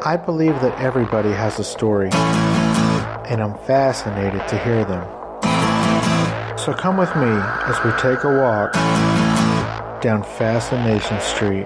I believe that everybody has a story, and I'm fascinated to hear them. So come with me as we take a walk down Fascination Street.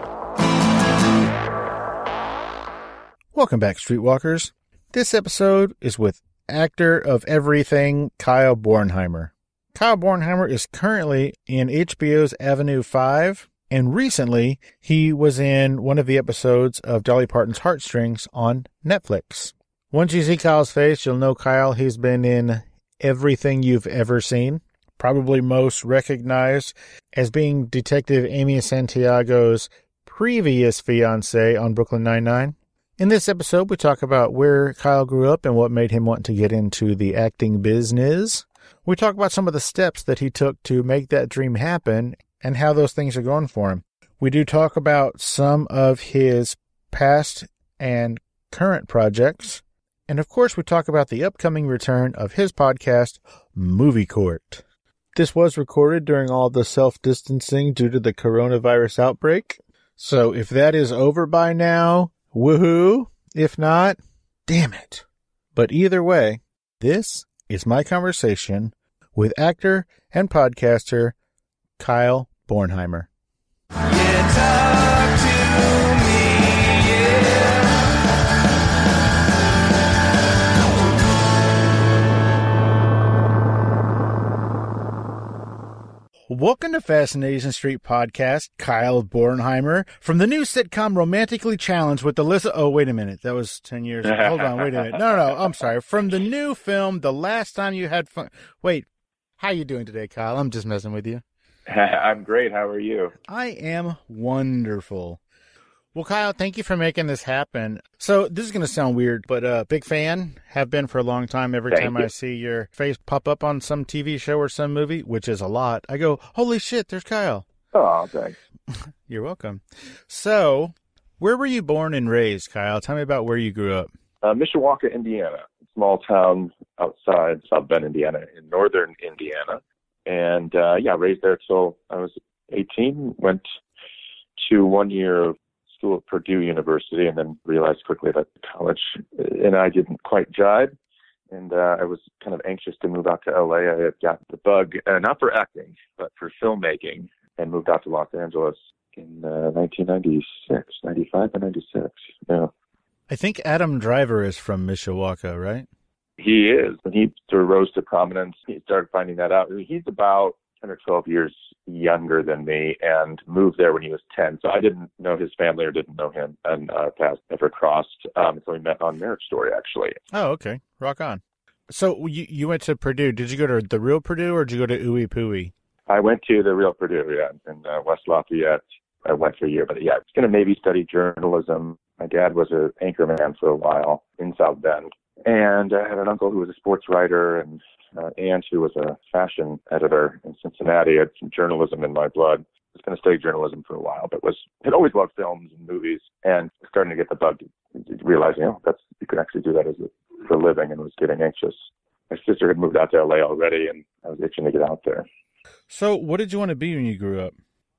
Welcome back, Streetwalkers. This episode is with actor of everything, Kyle Bornheimer. Kyle Bornheimer is currently in HBO's Avenue 5, and recently he was in one of the episodes of Dolly Parton's Heartstrings on Netflix. Once you see Kyle's face, you'll know Kyle. He's been in everything you've ever seen, probably most recognized as being Detective Amy Santiago's previous fiancé on Brooklyn Nine-Nine. In this episode, we talk about where Kyle grew up and what made him want to get into the acting business. We talk about some of the steps that he took to make that dream happen and how those things are going for him. We do talk about some of his past and current projects. And of course, we talk about the upcoming return of his podcast, Movie Court. This was recorded during all the self-distancing due to the coronavirus outbreak. So if that is over by now, woohoo! If not, damn it. But either way, this is my conversation with actor and podcaster Kyle Bornheimer. Yeah, talk to me, yeah. Welcome to Fascination Street podcast, Kyle Bornheimer, from the new sitcom Romantically Challenged with Alyssa. Oh, wait a minute. That was 10 years ago. Hold on, wait a minute. No, I'm sorry. From the new film, The Last Time You Had Fun. Wait, how you doing today, Kyle? I'm just messing with you. I'm great. How are you? I am wonderful. Well, Kyle, thank you for making this happen. So this is going to sound weird, but big fan, have been for a long time. Every time I see your face pop up on some TV show or some movie, which is a lot, I go, holy shit, there's Kyle. Oh, thanks. You're welcome. So where were you born and raised, Kyle? Tell me about where you grew up. Mishawaka, Indiana, small town outside South Bend, Indiana, in northern Indiana. And raised there till I was 18, went to 1 year of school at Purdue University, and then realized quickly that college and I didn't quite jibe. And I was kind of anxious to move out to LA. I had got the bug, not for acting, but for filmmaking, and moved out to Los Angeles in 1996, 95 and 96. Yeah. I think Adam Driver is from Mishawaka, right? He is. When he sort of rose to prominence, he started finding that out. He's about 10 or 12 years younger than me and moved there when he was 10. So I didn't know his family or didn't know him, and paths never crossed. So we met on Marriage Story, actually. Oh, okay. Rock on. So you went to Purdue. Did you go to the real Purdue or did you go to Ooey Pooey? I went to the real Purdue, in West Lafayette. I went for a year, but yeah, I was going to maybe study journalism. My dad was an anchorman for a while in South Bend. And I had an uncle who was a sports writer and aunt who was a fashion editor in Cincinnati. I had some journalism in my blood. I was going to study journalism for a while, but had always loved films and movies, and starting to get the bug, realizing, you could actually do that for a living, and was getting anxious. My sister had moved out to LA already, and I was itching to get out there. So what did you want to be when you grew up?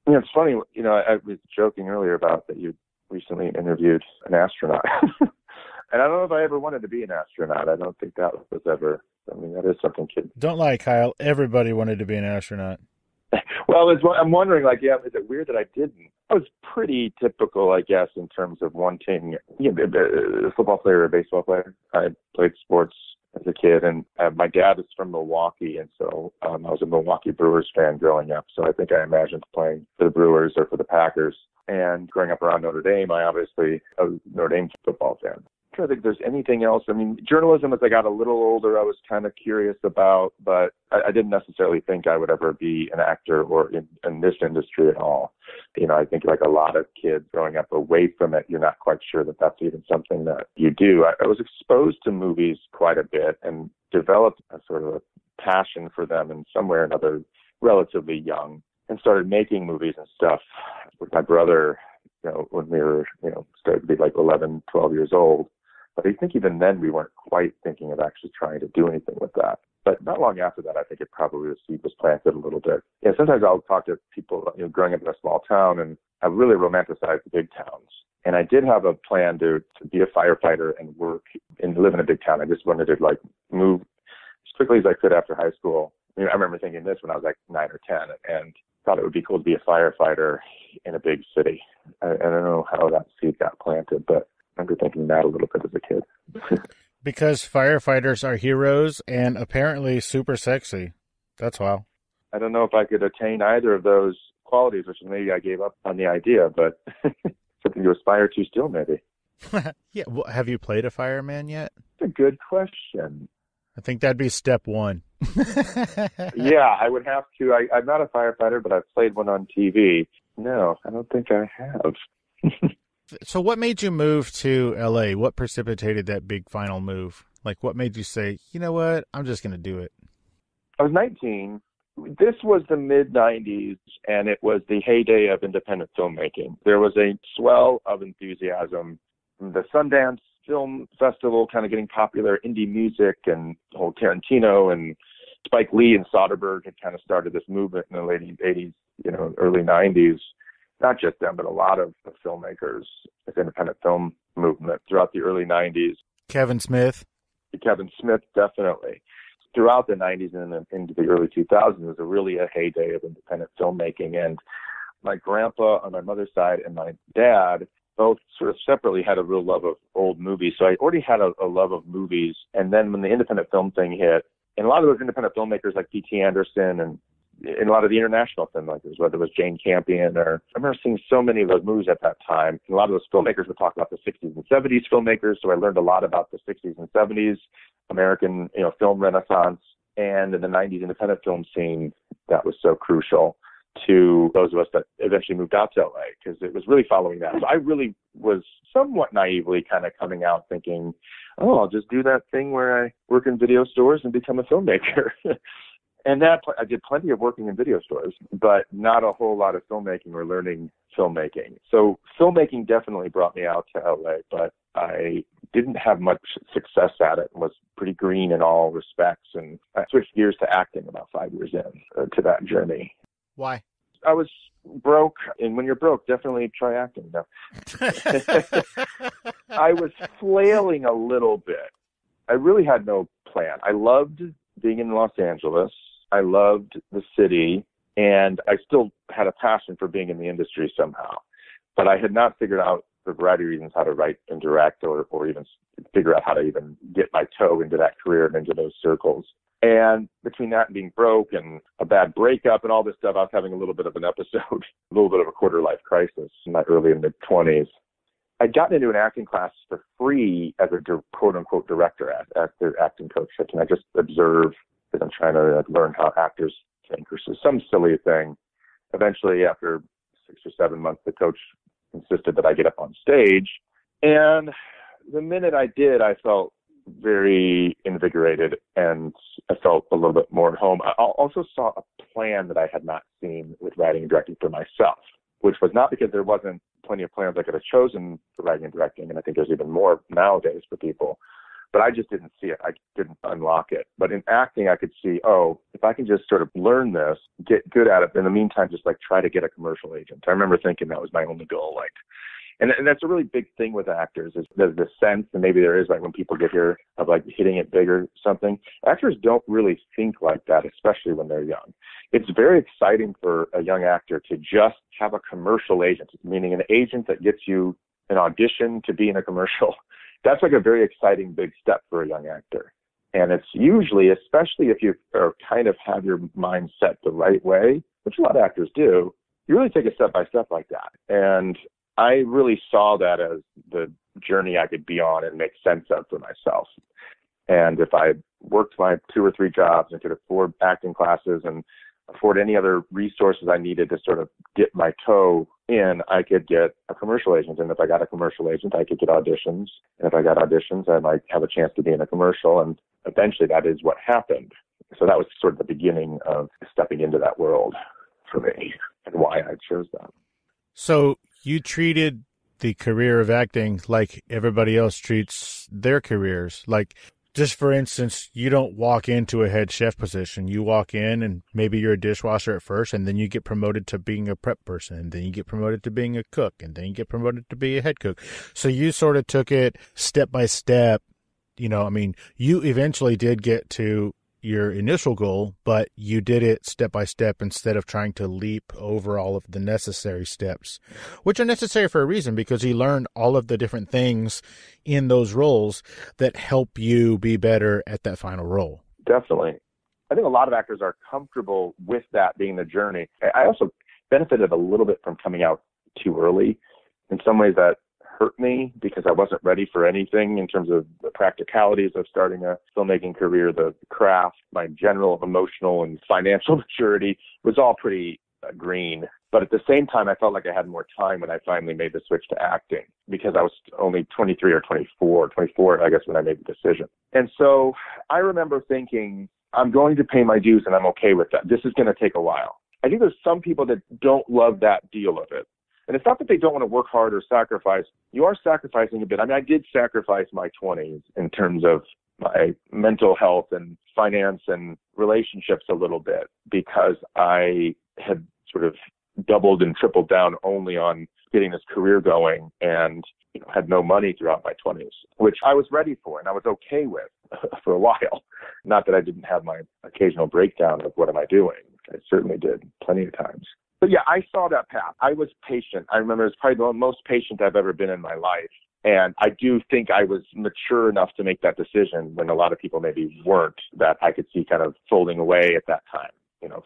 It's funny, I was joking earlier about that you recently interviewed an astronaut. And I don't know if I ever wanted to be an astronaut. I don't think that was ever, that is something kids. Don't lie, Kyle. Everybody wanted to be an astronaut. Well, I'm wondering, is it weird that I didn't? I was pretty typical, I guess, in terms of wanting, a football player or a baseball player. I played sports as a kid, and my dad is from Milwaukee, and so I was a Milwaukee Brewers fan growing up. So I think I imagined playing for the Brewers or for the Packers. And growing up around Notre Dame, I was a Notre Dame football fan. I'm trying to think if there's anything else. Journalism, as I got a little older, I was kind of curious about, but I didn't necessarily think I would ever be an actor or in this industry at all. I think like a lot of kids growing up away from it, you're not quite sure that that's even something that you do. I was exposed to movies quite a bit and developed a sort of a passion for them in some way or another relatively young, and started making movies and stuff with my brother, when we were, started to be like 11, 12 years old. But I think even then we weren't quite thinking of actually trying to do anything with that. But not long after that, I think it probably the seed was planted a little bit. Sometimes I'll talk to people, growing up in a small town, and I really romanticized the big towns. And I did have a plan to be a firefighter and work and live in a big town. I just wanted to like move as quickly as I could after high school. I remember thinking this when I was like 9 or 10 and thought it would be cool to be a firefighter in a big city. I don't know how that seed got planted, but I remember thinking that a little bit as a kid. Because firefighters are heroes and apparently super sexy. That's why. I don't know if I could attain either of those qualities, which maybe I gave up on the idea, but something to aspire to still, maybe. Yeah. Well, have you played a fireman yet? That's a good question. I think that'd be step one. Yeah, I would have to. I'm not a firefighter, but I've played one on TV. No, I don't think I have. So what made you move to LA? What precipitated that big final move? Like, what made you say, you know what, I'm just going to do it? I was 19. This was the mid-'90s, and it was the heyday of independent filmmaking. There was a swell of enthusiasm. The Sundance Film Festival kind of getting popular, indie music, and the whole Tarantino and Spike Lee and Soderbergh had kind of started this movement in the late 80s, early 90s. Not just them, but a lot of filmmakers, this independent film movement throughout the early 90s. Kevin Smith, definitely. Throughout the 90s and into the early 2000s, it was really a heyday of independent filmmaking. And my grandpa on my mother's side and my dad both sort of separately had a real love of old movies. So I already had a love of movies. And then when the independent film thing hit, and a lot of those independent filmmakers like P.T. Anderson and a lot of the international filmmakers, whether it was Jane Campion or I remember seeing so many of those movies at that time. And a lot of those filmmakers would talk about the 60s and 70s filmmakers. So I learned a lot about the 60s and 70s American, film renaissance, and in the 90s independent film scene that was so crucial to those of us that eventually moved out to LA because it was really following that. So I really was somewhat naively kind of coming out thinking, oh, I'll just do that thing where I work in video stores and become a filmmaker. And that I did plenty of working in video stores, but not a whole lot of filmmaking or learning filmmaking. So filmmaking definitely brought me out to LA, but I didn't have much success at it and was pretty green in all respects. And I switched gears to acting about 5 years in to that journey. Why? I was broke, and when you're broke, definitely try acting. No. I was flailing a little bit. I really had no plan. I loved being in Los Angeles. I loved the city, and I still had a passion for being in the industry somehow. But I had not figured out, for a variety of reasons, how to write and direct or even figure out how to even get my toe into that career and into those circles. And between that and being broke and a bad breakup and all this stuff, I was having a little bit of an episode, a little bit of a quarter-life crisis in my early and mid-20s. I'd gotten into an acting class for free as a quote-unquote director, as their acting coach. And I just observe because I'm trying to learn how actors think or some silly thing. Eventually, after 6 or 7 months, the coach insisted that I get up on stage. And the minute I did, I felt very invigorated and I felt a little bit more at home. I also saw a plan that I had not seen with writing and directing for myself, which was not because there wasn't plenty of plans I could have chosen for writing and directing, and I think there's even more nowadays for people, but I just didn't see it. I didn't unlock it. But in acting, I could see, if I can just sort of learn this, get good at it, in the meantime, just like try to get a commercial agent. I remember thinking that was my only goal, and that's a really big thing with actors is there's this sense, and maybe there is like when people get here of like hitting it big or something. Actors don't really think like that, especially when they're young. It's very exciting for a young actor to just have a commercial agent, meaning an agent that gets you an audition to be in a commercial. That's like a very exciting big step for a young actor. And it's usually, especially if you are kind of have your mind set the right way, which a lot of actors do, you really take it step by step like that. And I really saw that as the journey I could be on and make sense of for myself. And if I worked my 2 or 3 jobs and could afford acting classes and afford any other resources I needed to sort of get my toe in, I could get a commercial agent. And if I got a commercial agent, I could get auditions. And if I got auditions, I might have a chance to be in a commercial. And eventually that is what happened. So that was sort of the beginning of stepping into that world for me and why I chose that. So you treated the career of acting like everybody else treats their careers. Like, Just for instance, you don't walk into a head chef position. You walk in and maybe you're a dishwasher at first, and then you get promoted to being a prep person, and then you get promoted to being a cook, and then you get promoted to be a head cook. So you sort of took it step by step. You eventually did get to your initial goal, but you did it step by step instead of trying to leap over all of the necessary steps, which are necessary for a reason, because you learned all of the different things in those roles that help you be better at that final role. Definitely. I think a lot of actors are comfortable with that being the journey. I also benefited a little bit from coming out too early. In some ways that hurt me because I wasn't ready for anything in terms of the practicalities of starting a filmmaking career, the craft, my general emotional and financial maturity was all pretty green. But at the same time, I felt like I had more time when I finally made the switch to acting, because I was only 23 or 24, I guess, when I made the decision. And so I remember thinking, I'm going to pay my dues and I'm okay with that. This is going to take a while. I think there's some people that don't love that deal of it. And it's not that they don't want to work hard or sacrifice. You are sacrificing a bit. I mean, I did sacrifice my 20s in terms of my mental health and finance and relationships a little bit, because I had sort of doubled and tripled down only on getting this career going, and had no money throughout my 20s, which I was ready for and I was okay with for a while. Not that I didn't have my occasional breakdown of what am I doing. I certainly did plenty of times. But yeah, I saw that path. I was patient. I remember it's probably the most patient I've ever been in my life. And I do think I was mature enough to make that decision when a lot of people maybe weren't, that I could see kind of folding away at that time,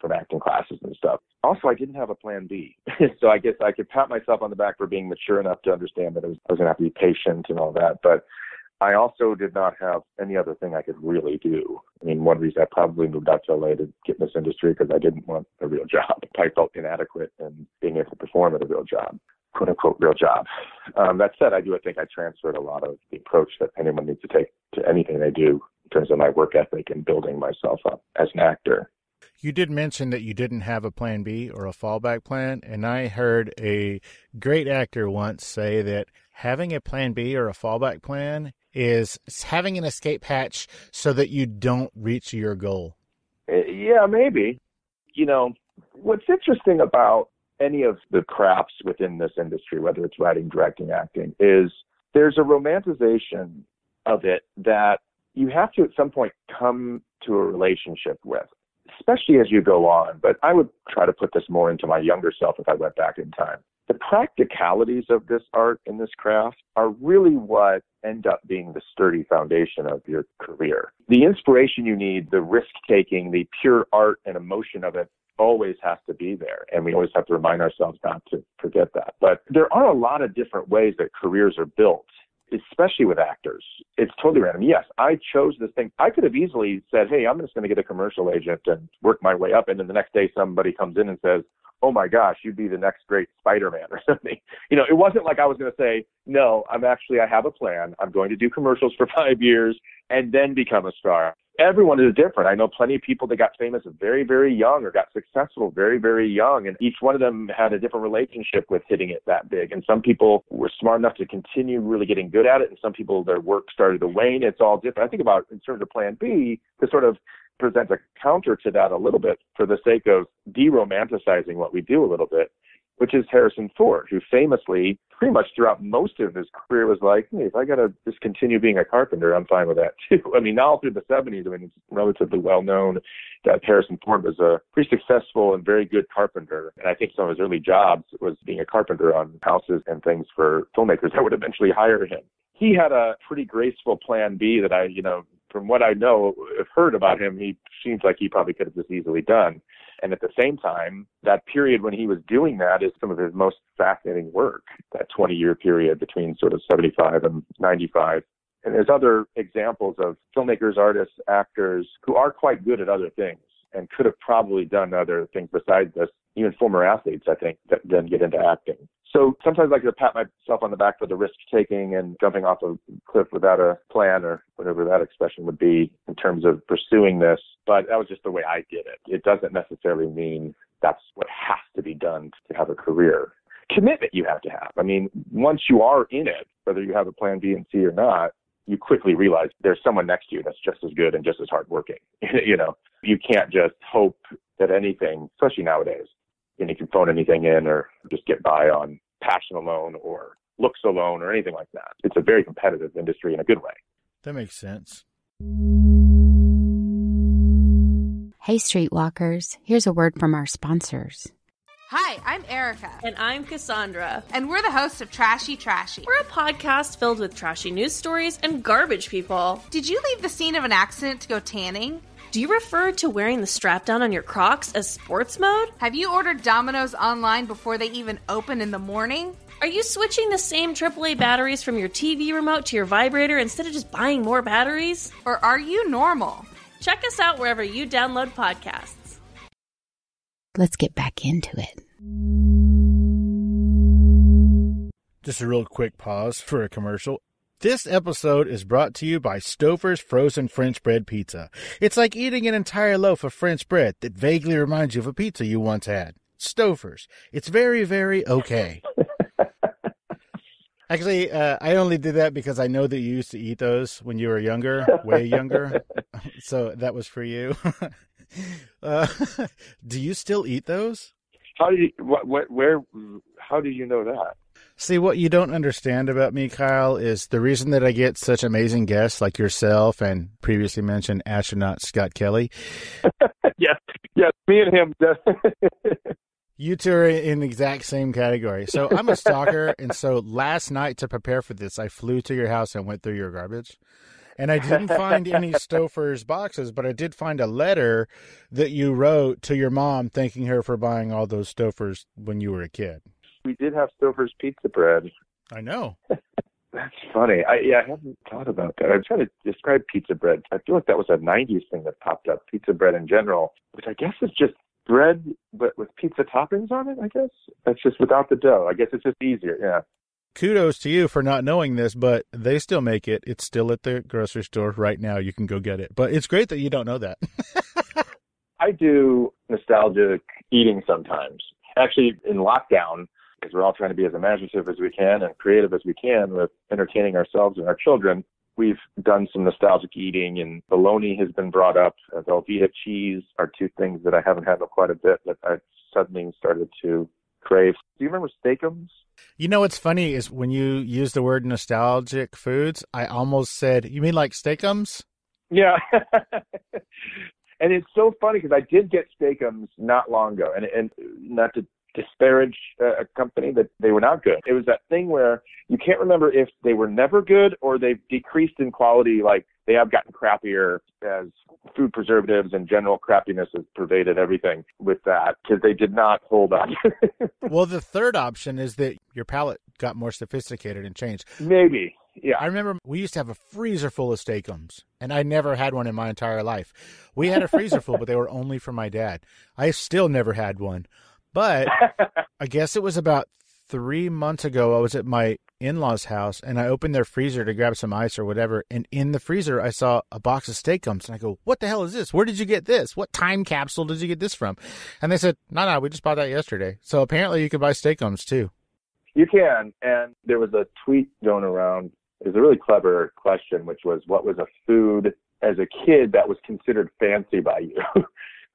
from acting classes and stuff. Also, I didn't have a plan B. So I guess I could pat myself on the back for being mature enough to understand that I was going to have to be patient and all that. But I also did not have any other thing I could really do. I mean, one reason I probably moved out to LA to get in this industry because I didn't want a real job. I felt inadequate in being able to perform at a real job, quote unquote, real job. That said, I do think I transferred a lot of the approach that anyone needs to take to anything they do in terms of my work ethic and building myself up as an actor. You did mention that you didn't have a plan B or a fallback plan, and I heard a great actor once say that having a plan B or a fallback plan is having an escape hatch so that you don't reach your goal. Yeah, maybe. What's interesting about any of the crafts within this industry, whether it's writing, directing, acting, is there's a romanticization of it that you have to at some point come to a relationship with, especially as you go on. But I would try to put this more into my younger self if I went back in time. The practicalities of this art and this craft are really what end up being the sturdy foundation of your career. The inspiration you need, the risk-taking, the pure art and emotion of it always has to be there. And we always have to remind ourselves not to forget that. But there are a lot of different ways that careers are built, especially with actors. It's totally random. Yes, I chose this thing. I could have easily said, hey, I'm just going to get a commercial agent and work my way up. And then the next day somebody comes in and says, oh my gosh, you'd be the next great Spider-Man or something. It wasn't like I was going to say, no, I have a plan. I'm going to do commercials for 5 years and then become a star. Everyone is different. I know plenty of people that got famous very, very young or got successful very, very young. And each one of them had a different relationship with hitting it that big. And some people were smart enough to continue really getting good at it. And some people, their work started to wane. It's all different. I think about in terms of plan B, to sort of present a counter to that a little bit for the sake of de-romanticizing what we do a little bit, which is Harrison Ford, who famously, pretty much throughout most of his career, was like, hey, if I got to just continue being a carpenter, I'm fine with that too. I mean, now through the 70s, it's relatively well known that Harrison Ford was a pretty successful and very good carpenter. And I think some of his early jobs was being a carpenter on houses and things for filmmakers that would eventually hire him. He had a pretty graceful plan B that I, from what I know, have heard about him, he seems like he probably could have just easily done. And at the same time, that period when he was doing that is some of his most fascinating work, that 20-year period between sort of 75 and 95. And there's other examples of filmmakers, artists, actors who are quite good at other things and could have probably done other things besides this, even former athletes, I think, that then get into acting. So sometimes I like to pat myself on the back for the risk-taking and jumping off a cliff without a plan, or whatever that expression would be, in terms of pursuing this. But that was just the way I did it. It doesn't necessarily mean that's what has to be done to have a career. Commitment you have to have. I mean, once you are in it, whether you have a plan B and C or not, you quickly realize there's someone next to you that's just as good and just as hardworking. You can't just hope that anything, especially nowadays, you can phone anything in or just get by on passion alone or looks alone or anything like that. It's a very competitive industry in a good way. That makes sense. Hey, Streetwalkers. Here's a word from our sponsors. Hi, I'm Erica. And I'm Cassandra. And we're the hosts of Trashy Trashy. We're a podcast filled with trashy news stories and garbage people. Did you leave the scene of an accident to go tanning? Do you refer to wearing the strap down on your Crocs as sports mode? Have you ordered Domino's online before they even open in the morning? Are you switching the same AAA batteries from your TV remote to your vibrator instead of just buying more batteries? Or are you normal? Check us out wherever you download podcasts. Let's get back into it. Just a real quick pause for a commercial. This episode is brought to you by Stouffer's Frozen French Bread Pizza. It's like eating an entire loaf of French bread that vaguely reminds you of a pizza you once had. Stouffer's. It's very, very okay. Actually, I only did that because I know that you used to eat those when you were younger, way younger. So that was for you. Do you still eat those? How do you know that? See, what you don't understand about me, Kyle, is the reason that I get such amazing guests like yourself and previously mentioned astronaut Scott Kelly. Yes, me and him. You two are in the exact same category. So I'm a stalker, and so last night to prepare for this, I flew to your house and went through your garbage. And I didn't find any Stouffer's boxes, but I did find a letter that you wrote to your mom thanking her for buying all those Stouffer's when you were a kid. We did have Stouffer's pizza bread. I know. That's funny. I haven't thought about that. I'm trying to describe pizza bread. I feel like that was a 90s thing that popped up, pizza bread in general, which I guess is just bread, but with pizza toppings on it, I guess. That's just without the dough. I guess it's just easier, yeah. Kudos to you for not knowing this, but they still make it. It's still at the grocery store right now. You can go get it. But it's great that you don't know that. I do nostalgic eating sometimes. Actually, in lockdown, because we're all trying to be as imaginative as we can and creative as we can with entertaining ourselves and our children, we've done some nostalgic eating, and bologna has been brought up. Velveeta cheese are two things that I haven't had in quite a bit that I've suddenly started to crave. Do you remember Steakums? You know what's funny is when you use the word nostalgic foods, I almost said, you mean like Steakums? Yeah. And it's so funny because I did get Steakums not long ago, and not to disparage a company, that they were not good. It was that thing where you can't remember if they were never good or they've decreased in quality, like they have gotten crappier as food preservatives and general crappiness has pervaded everything with that, because they did not hold up. Well, the third option is that your palate got more sophisticated and changed. Maybe. Yeah. I remember we used to have a freezer full of Steakums, and I never had one in my entire life. We had a freezer full, but they were only for my dad. I still never had one. But I guess it was about 3 months ago, I was at my in-laws' house, and I opened their freezer to grab some ice or whatever, and in the freezer, I saw a box of Steakums, and I go, what the hell is this? Where did you get this? What time capsule did you get this from? And they said, no, we just bought that yesterday. So apparently you can buy Steakums, too. You can, and there was a tweet going around. It was a really clever question, which was, what was a food as a kid that was considered fancy by you?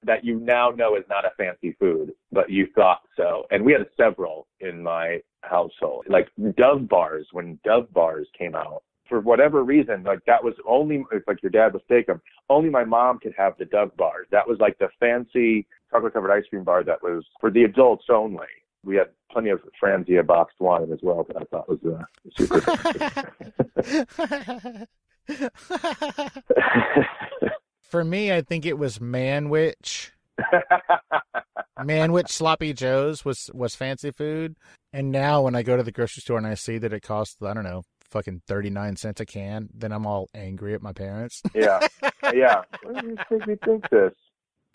That you now know is not a fancy food, but you thought so. And we had several in my household, like Dove bars. When Dove bars came out, for whatever reason, like that was only, it's like your dad was Steakum, only my mom could have the Dove bars. That was like the fancy chocolate-covered ice cream bar that was for the adults only. We had plenty of Franzia boxed wine as well, that I thought was super fancy. For me, I think it was Manwich. Manwich Sloppy Joe's was fancy food. And now when I go to the grocery store and I see that it costs, I don't know, fucking 39 cents a can, then I'm all angry at my parents. Yeah. What do you think we think this?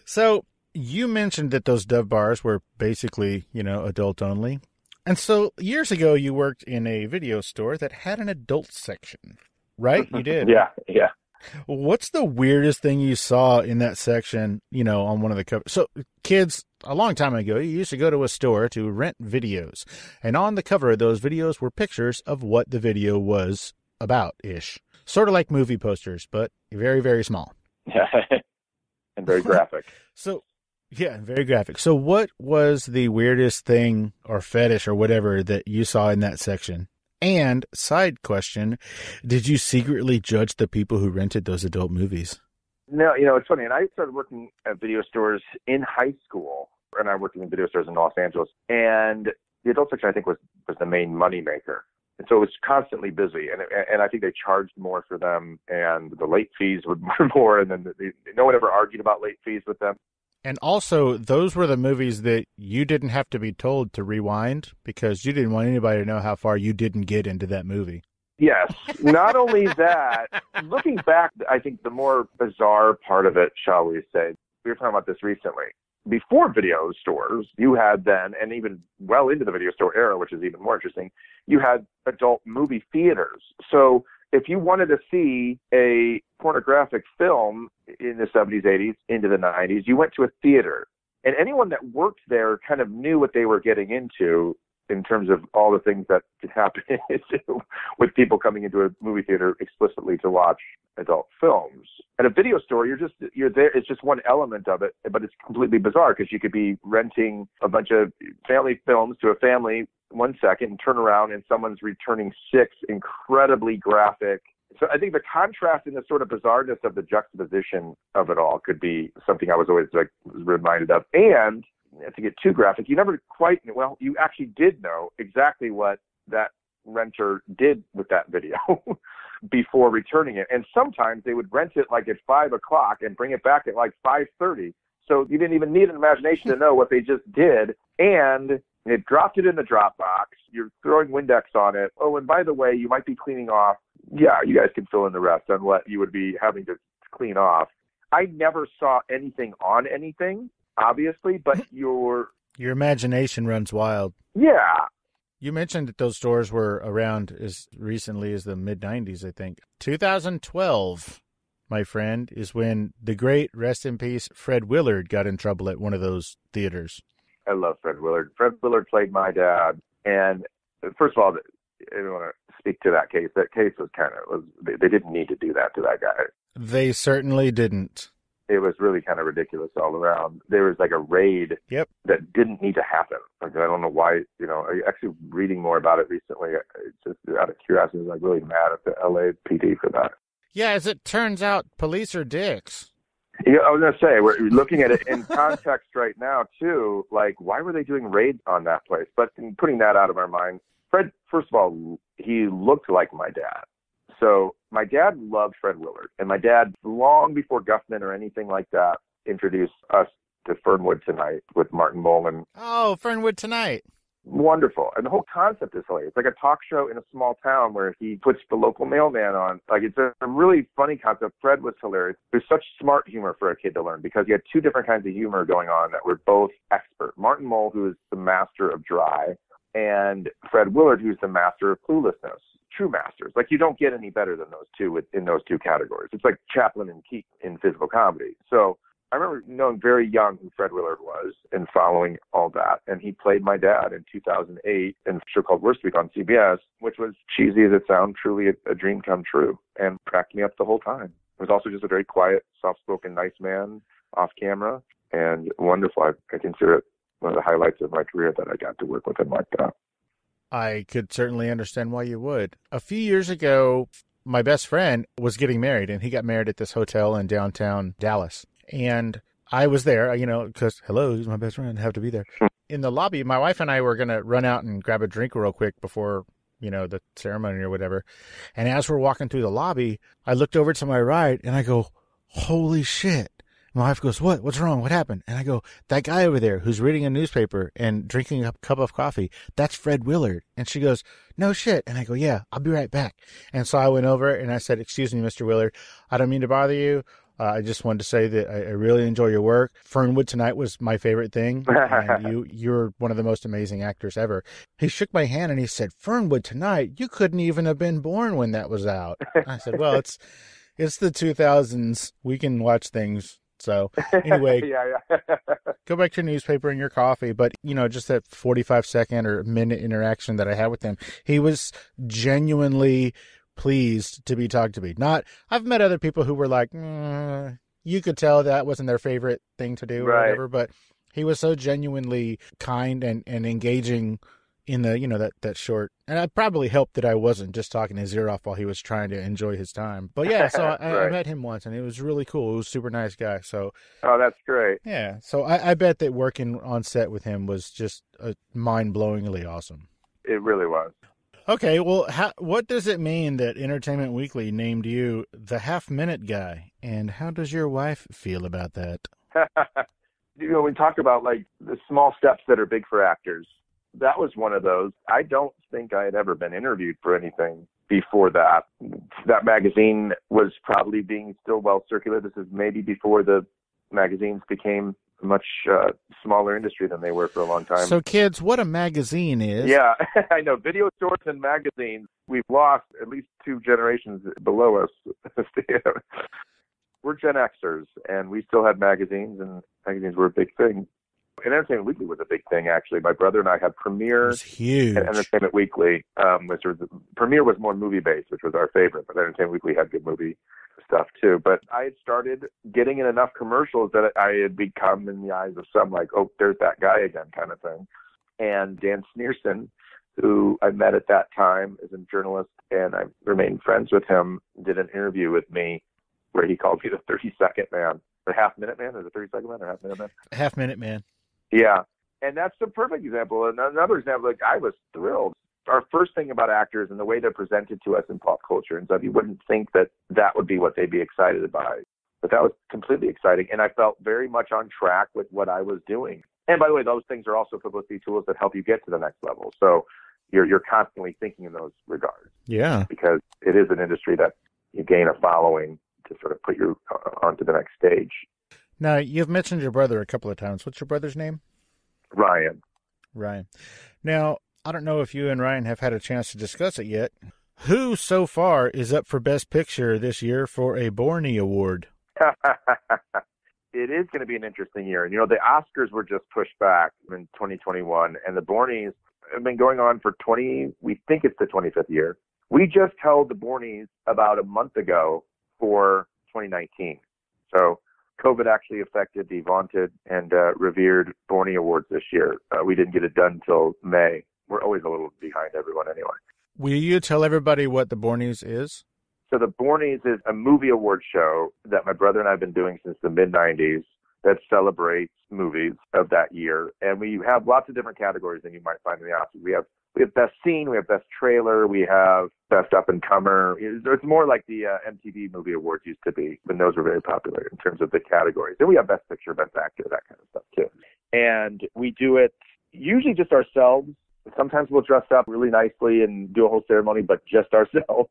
So you mentioned that those Dove bars were basically, adult only. And so years ago, you worked in a video store that had an adult section, right? You did. Yeah. What's the weirdest thing you saw in that section, on one of the covers? So kids, a long time ago, you used to go to a store to rent videos. And on the cover of those videos were pictures of what the video was about-ish. Sort of like movie posters, but very, very small. Yeah, and very graphic. So, yeah, very graphic. So what was the weirdest thing or fetish or whatever that you saw in that section? And side question, did you secretly judge the people who rented those adult movies? No, it's funny. And I started working at video stores in high school, and I worked in video stores in Los Angeles. And the adult section, I think, was the main money maker. And so it was constantly busy. And I think they charged more for them, and the late fees were more. And then no one ever argued about late fees with them. And also, those were the movies that you didn't have to be told to rewind because you didn't want anybody to know how far you didn't get into that movie. Yes. Not only that, looking back, I think the more bizarre part of it, shall we say, we were talking about this recently. Before video stores, you had then, and even well into the video store era, which is even more interesting, you had adult movie theaters. So if you wanted to see a pornographic film in the 70s, 80s, into the 90s, you went to a theater. And anyone that worked there kind of knew what they were getting into in terms of all the things that could happen with people coming into a movie theater explicitly to watch adult films. At a video store, you're there. It's just one element of it, but it's completely bizarre because you could be renting a bunch of family films to a family 1 second and turn around and someone's returning 6 incredibly graphic. So I think the contrast and the sort of bizarreness of the juxtaposition of it all could be something I was always reminded of. And to get too graphic, you never quite, well, you actually did know exactly what that renter did with that video before returning it. And sometimes they would rent it like at 5 o'clock and bring it back at like 5:30. So you didn't even need an imagination to know what they just did. And it dropped it in the drop box. You're throwing Windex on it. Oh, and by the way, you might be cleaning off. Yeah, you guys can fill in the rest on what you would be having to clean off. I never saw anything on anything, obviously, but your imagination runs wild. Yeah. You mentioned that those stores were around as recently as the mid-90s, I think. 2012, my friend, is when the great, rest in peace, Fred Willard got in trouble at one of those theaters. I love Fred Willard. Fred Willard played my dad. And first of all, I don't want to speak to that case. That case was they didn't need to do that to that guy. They certainly didn't. It was really kind of ridiculous all around. There was like a raid that didn't need to happen. Like, I don't know why, actually reading more about it recently, just out of curiosity, I was like really mad at the LAPD for that. Yeah, as it turns out, police are dicks. Yeah, I was going to say, we're looking at it in context right now, too. Like, why were they doing raids on that place? But in putting that out of our mind, Fred, first of all, he looked like my dad. So my dad loved Fred Willard. And my dad, long before Guffman or anything like that, introduced us to Fernwood Tonight with Martin Bolan. Oh, Fernwood Tonight. Wonderful. And the whole concept is hilarious. It's like a talk show in a small town where he puts the local mailman on. Like, it's a really funny concept. Fred was hilarious. There's such smart humor for a kid to learn because you had two different kinds of humor going on that were both expert. Martin Mull, who is the master of dry, and Fred Willard, who's the master of cluelessness. True masters. Like, you don't get any better than those two in those two categories. It's like Chaplin and Keaton in physical comedy. So I remember knowing very young who Fred Willard was and following all that. And he played my dad in 2008 in a show called Worst Week on CBS, which was cheesy as it sounds, truly a dream come true, and cracked me up the whole time. It was also just a very quiet, soft-spoken, nice man off camera, and wonderful. I consider it one of the highlights of my career that I got to work with him like that. I could certainly understand why you would. A few years ago, my best friend was getting married, and he got married at this hotel in downtown Dallas. And I was there, because, hello, he's my best friend, I have to be there. In the lobby, my wife and I were going to run out and grab a drink real quick before, the ceremony or whatever. And as we're walking through the lobby, I looked over to my right, and I go, holy shit. My wife goes, what? What's wrong? What happened? And I go, that guy over there who's reading a newspaper and drinking a cup of coffee, that's Fred Willard. And she goes, no shit. And I go, yeah, I'll be right back. And so I went over and I said, excuse me, Mr. Willard, I don't mean to bother you. I just wanted to say that I really enjoy your work. Fernwood Tonight was my favorite thing. And you're one of the most amazing actors ever. He shook my hand and he said, Fernwood Tonight, you couldn't even have been born when that was out. I said, well, it's the 2000s. We can watch things. So anyway, go back to your newspaper and your coffee. But, just that 45-second or minute interaction that I had with him, he was genuinely pleased to be talked to me. I've met other people who were like, you could tell that wasn't their favorite thing to do or whatever, but he was so genuinely kind and engaging in the, that short. And it probably helped that I wasn't just talking his ear off while he was trying to enjoy his time. But yeah, so I met him once, and it was really cool. It was a super nice guy. So, oh, that's great. Yeah. So I bet that working on set with him was just mind-blowingly awesome. It really was. Okay, well, what does it mean that Entertainment Weekly named you the half-minute guy? And how does your wife feel about that? We talk about, like, the small steps that are big for actors. That was one of those. I don't think I had ever been interviewed for anything before that. That magazine was probably being still well circulated. This is maybe before the magazines became a much smaller industry than they were for a long time. So, kids, what a magazine is. Yeah, I know. Video stores and magazines, we've lost at least 2 generations below us. We're Gen Xers, and we still had magazines, and magazines were a big thing. And Entertainment Weekly was a big thing, actually. My brother and I had Premiere and Entertainment Weekly. Premiere was more movie-based, which was our favorite, but Entertainment Weekly had good movie stuff, too. But I had started getting in enough commercials that I had become, in the eyes of some, like, oh, there's that guy again kind of thing. And Dan Sneerson, who I met at that time as a journalist, and I remained friends with him, did an interview with me where he called me the 30-second man. Or half-minute man? Is it 30-second man or half-minute man? Half-minute man. Yeah. And that's the perfect example. And another example, like, I was thrilled. Our first thing about actors and the way they're presented to us in pop culture and stuff, you wouldn't think that that would be what they'd be excited by. But that was completely exciting. And I felt very much on track with what I was doing. And by the way, those things are also publicity tools that help you get to the next level. So you're constantly thinking in those regards. Yeah. Because it is an industry that you gain a following to sort of put you onto the next stage. Now, you've mentioned your brother a couple of times. What's your brother's name? Ryan. Now, I don't know if you and Ryan have had a chance to discuss it yet. Who so far is up for Best Picture this year for a Borny Award? It is going to be an interesting year. And, the Oscars were just pushed back in 2021, and the Bornies have been going on for we think it's the 25th year. We just held the Bornies about a month ago for 2019. So COVID actually affected the vaunted and revered Borny Awards this year. We didn't get it done until May. We're always a little behind everyone anyway. Will you tell everybody what the Bornies is? So the Bornies is a movie award show that my brother and I have been doing since the mid-'90s that celebrates movies of that year. And we have lots of different categories than you might find in the Oscars. We have Best Scene, we have Best Trailer, we have Best Up-and-Comer. It's more like the MTV Movie Awards used to be, when those were very popular in terms of the categories. Then we have Best Picture, Best Actor, that kind of stuff too. And we do it usually just ourselves. Sometimes we'll dress up really nicely and do a whole ceremony, but just ourselves.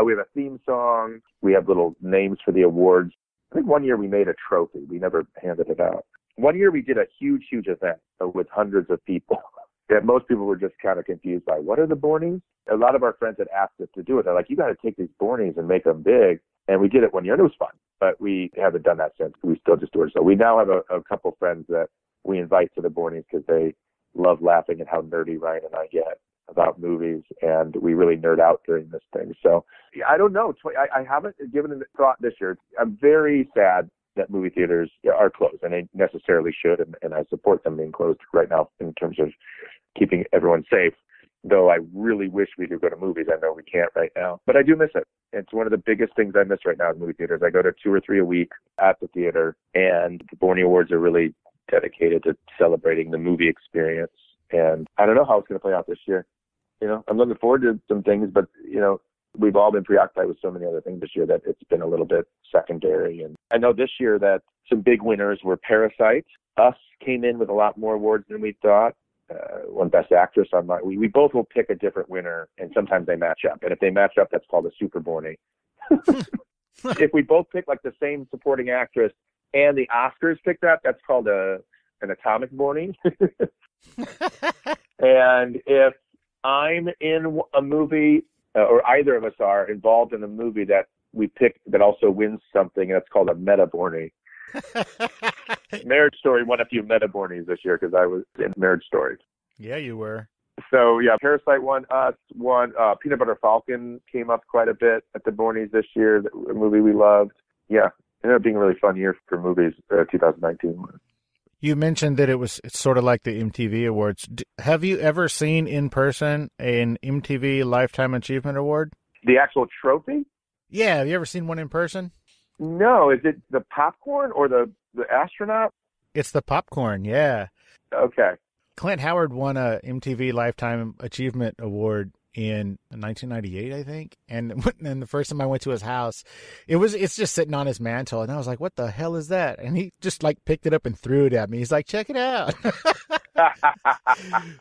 We have a theme song. We have little names for the awards. I think one year we made a trophy. We never handed it out. One year we did a huge event with hundreds of people that most people were just kind of confused by. What are the Bornies? A lot of our friends had asked us to do it. They're like, you got to take these Bornies and make them big. And we did it one year, and it was fun. But we haven't done that since. We still just do it. So we now have a couple friends that we invite to the Bornies because they love laughing at how nerdy Ryan and I get about movies, and we really nerd out during this thing. So I don't know. I haven't given it a thought this year. I'm very sad that movie theaters are closed, and they necessarily should, and I support them being closed right now in terms of keeping everyone safe, though I really wish we could go to movies. I know we can't right now, but I do miss it. It's one of the biggest things I miss right now is movie theaters. I go to 2 or 3 a week at the theater, and the Borny Awards are really dedicated to celebrating the movie experience. And I don't know how it's going to play out this year. I'm looking forward to some things, but, we've all been preoccupied with so many other things this year that it's been a little bit secondary. And I know this year that some big winners were Parasite. Us came in with a lot more awards than we thought. Won Best Actress. We both will pick a different winner, and sometimes they match up. And if they match up, that's called a Super Borny. If we both pick like the same supporting actress and the Oscars pick that, that's called an Atomic Borny. And if I'm in a movie, or either of us are involved in a movie that we pick that also wins something, and that's called a Meta Borny. Marriage Story won a few Meta Bornies this year because I was in Marriage Story. Yeah, you were. So, yeah, Parasite won Us, won Peanut Butter Falcon came up quite a bit at the Bornies this year, a movie we loved. Yeah, it ended up being a really fun year for movies, 2019. You mentioned that it's sort of like the MTV Awards. Have you ever seen in person an MTV Lifetime Achievement Award? The actual trophy? Yeah, have you ever seen one in person? No, is it the popcorn or the astronaut? It's the popcorn, yeah. Okay. Clint Howard won a MTV Lifetime Achievement Award in 1998, I think. And the first time I went to his house, it's just sitting on his mantle, and I was like, "What the hell is that?" And he just like picked it up and threw it at me. He's like, "Check it out."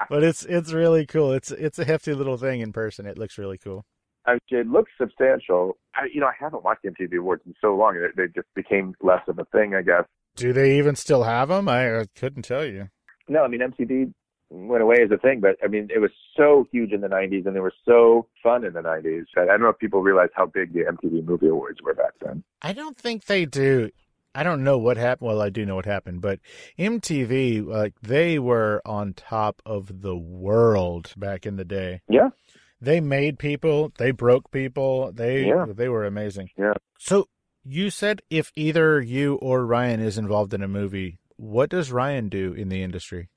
But it's really cool. It's a hefty little thing in person. It looks really cool. It looks substantial. I haven't watched MTV Awards in so long. They just became less of a thing, I guess. Do they even still have them? I couldn't tell you. No, I mean, MTV went away as a thing, but I mean, it was so huge in the 90s, and they were so fun in the 90s. I don't know if people realize how big the MTV Movie Awards were back then. I don't think they do. I don't know what happened. Well, I do know what happened, but MTV, like, they were on top of the world back in the day. Yeah. They made people. They broke people. They were amazing. Yeah. So you said if either you or Ryan is involved in a movie, what does Ryan do in the industry?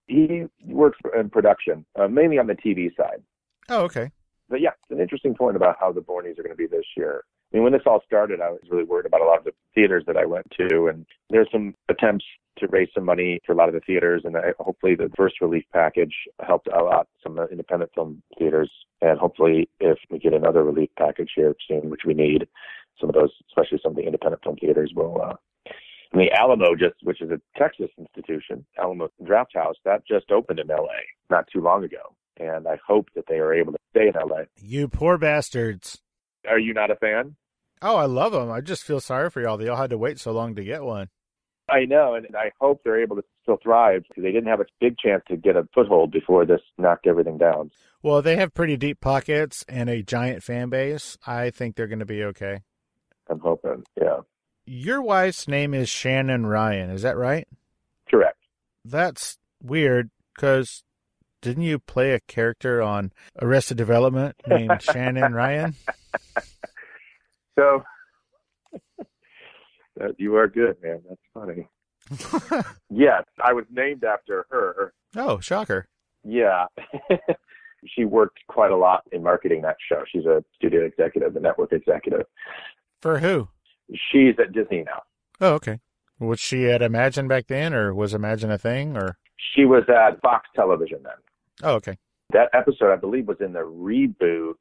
He works in production, mainly on the TV side. Oh, okay. But yeah, it's an interesting point about how the Bornies are going to be this year. I mean, when this all started, I was really worried about a lot of the theaters that I went to, and there's some attempts to raise some money for a lot of the theaters, and hopefully the first relief package helped a lot some independent film theaters, and hopefully if we get another relief package here soon, which we need, some of those, especially some of the independent film theaters will. And the Alamo, which is a Texas institution, Alamo Draft House, that just opened in L.A. not too long ago, and I hope that they are able to stay in L.A. You poor bastards. Are you not a fan? Oh, I love them. I just feel sorry for y'all. They all had to wait so long to get one. I know, and I hope they're able to still thrive, because they didn't have a big chance to get a foothold before this knocked everything down. Well, they have pretty deep pockets and a giant fan base. I think they're going to be okay. I'm hoping, yeah. Your wife's name is Shannon Ryan, is that right? Correct. That's weird, because didn't you play a character on Arrested Development named Shannon Ryan? So, you are good, man. That's funny. Yes, I was named after her. Oh, shocker. Yeah. She worked quite a lot in marketing that show. She's a studio executive, a network executive. For who? She's at Disney now. Oh, okay. Was she at Imagine back then, or was Imagine a thing, or? She was at Fox Television then. Oh, okay. That episode, I believe, was in the reboot.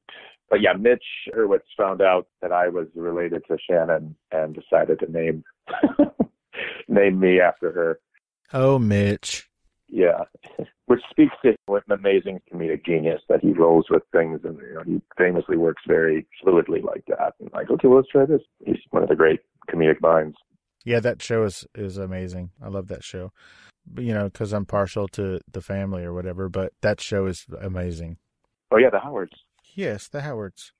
But yeah, Mitch Hurwitz found out that I was related to Shannon and decided to name me after her. Oh, Mitch. Yeah, which speaks to what an amazing comedic genius that he rolls with things, and he famously works very fluidly like that. And like, okay, well, let's try this. He's one of the great comedic minds. Yeah, that show is amazing. I love that show. Because I'm partial to The Family or whatever, but that show is amazing. Oh yeah, the Howards. Yes, the Howards.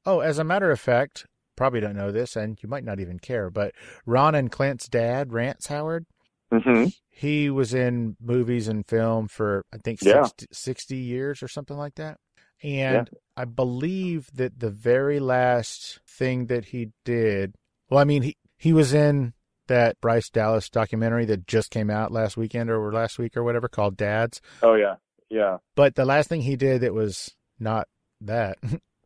Oh, as a matter of fact, probably don't know this, and you might not even care, but Ron and Clint's dad, Rance Howard, he was in movies and film for, I think, 60 years or something like that. And I believe that the very last thing that he did, well, I mean, he was in that Bryce Dallas documentary that just came out last weekend or last week or whatever, called Dads. Oh, yeah. Yeah. But the last thing he did that was not that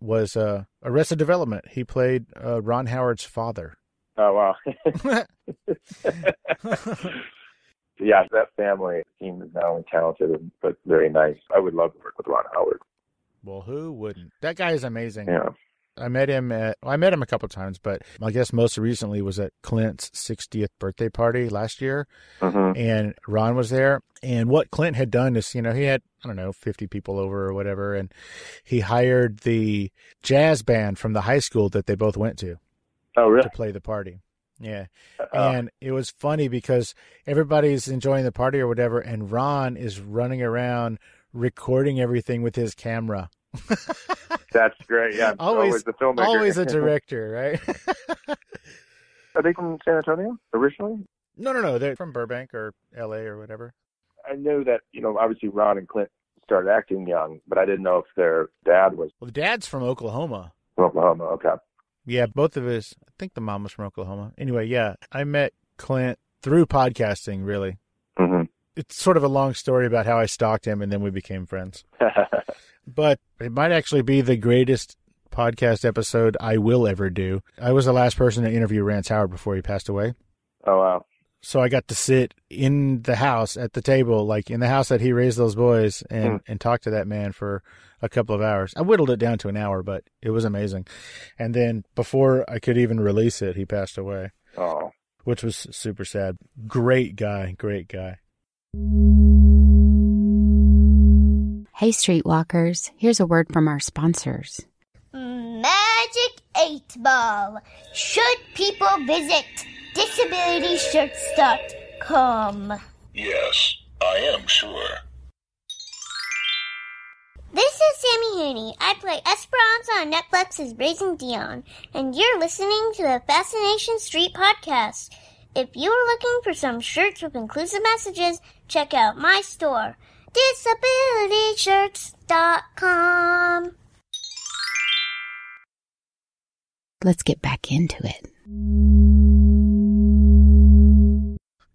was Arrested Development. He played Ron Howard's father. Oh, wow. Yeah, that family team is not only talented, but very nice. I would love to work with Ron Howard. Well, who wouldn't? That guy is amazing. Yeah. I met him a couple of times, but I guess most recently was at Clint's 60th birthday party last year, and Ron was there. And what Clint had done is, he had, 50 people over or whatever, and he hired the jazz band from the high school that they both went to. Oh, really? To play the party. Yeah. And it was funny because everybody's enjoying the party or whatever, and Ron is running around recording everything with his camera. That's great. Yeah, always the filmmaker. Always a director, right? Are they from San Antonio originally? No. They're from Burbank or L.A. or whatever. I know that, obviously Ron and Clint started acting young, but I didn't know if their dad was Well, the dad's from Oklahoma. from Oklahoma. Okay. Yeah, both of his. I think the mom was from Oklahoma. Anyway, yeah, I met Clint through podcasting, really. Mm-hmm. It's sort of a long story about how I stalked him and then we became friends. But it might actually be the greatest podcast episode I will ever do. I was the last person to interview Rance Howard before he passed away. Oh, wow. So I got to sit in the house at the table, like in the house that he raised those boys, and talk to that man for a couple of hours. I whittled it down to an hour, but it was amazing. And then before I could even release it, he passed away. Oh. Which was super sad. Great guy, great guy. Hey, Streetwalkers, here's a word from our sponsors. Magic 8 Ball. Should people visit disabilityshirts.com? Yes, I am sure. This is Sammy Haney. I play Esperanza on Netflix's Raising Dion, and you're listening to the Fascination Street podcast. If you're looking for some shirts with inclusive messages, check out my store, disabilityshirts.com. Let's get back into it.